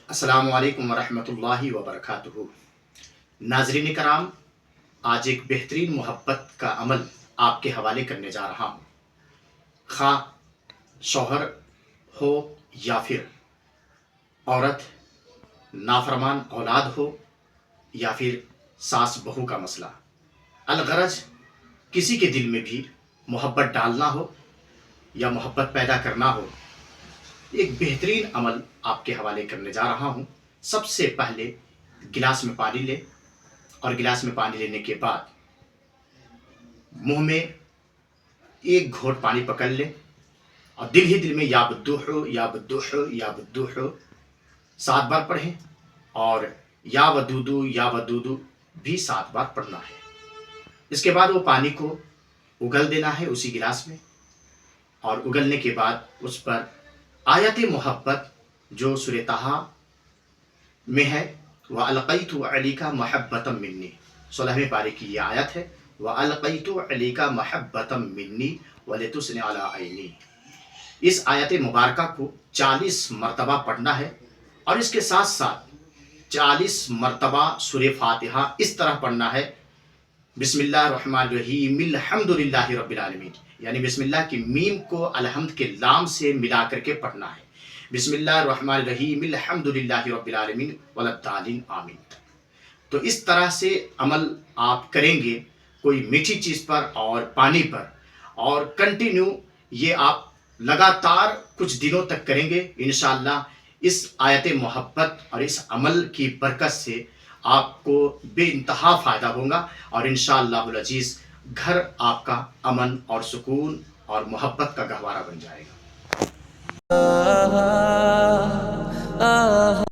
अस्सलामु अलैकुम वरहमतुल्लाहि वबरकातुहू। नाज़रीन कराम, आज एक बेहतरीन मोहब्बत का अमल आपके हवाले करने जा रहा हूँ। खा शौहर हो या फिर औरत, नाफरमान औलाद हो या फिर सास बहू का मसला, अलगरज किसी के दिल में भी मोहब्बत डालना हो या मोहब्बत पैदा करना हो, एक बेहतरीन अमल आपके हवाले करने जा रहा हूँ। सबसे पहले गिलास में पानी ले और गिलास में पानी लेने के बाद मुंह में एक घोंट पानी पकड़ ले और दिल ही दिल में या बद्दुह या बद्दुह या बद्दुह 7 बार पढ़ें और या वदूदू भी 7 बार पढ़ना है। इसके बाद वो पानी को उगल देना है उसी गिलास में, और उगलने के बाद उस पर आयत मोहब्बत जो सूरह ताहा में है, व अलक़ैतु अलैका महब्बतम मिन्नी, 16वें पारे की ये आयत है। व अलक़ैतु अलैका महब्बतम मिन्नी वलितुस्नी अला ऐनी। इस आयत मुबारका को 40 मरतबा पढ़ना है और इसके साथ साथ 40 मरतबा सूरह फातिहा इस तरह पढ़ना है, बिस्मिल्लाहिर्रहमानिर्रहीम अल्हम्दुलिल्लाहि रब्बिल आलमीन, यानी बिस्मिल्लाह की मीम को अलहम्द के लाम से मिला करके पढ़ना है। बिस्मिल्लाहिर्रहमानिर्रहीम अल्हम्दुलिल्लाहि रब्बिल आलमीन वलद्दालिन आमीन। तो इस तरह से अमल आप करेंगे कोई मीठी चीज़ पर और पानी पर, और कंटिन्यू ये आप लगातार कुछ दिनों तक करेंगे। इंशाअल्लाह इस आयत मोहब्बत और इस अमल की बरकत से आपको बेइंतहा फ़ायदा होगा और इंशाअल्लाहुल अज़ीज़ घर आपका अमन और सुकून और मोहब्बत का गहवारा बन जाएगा।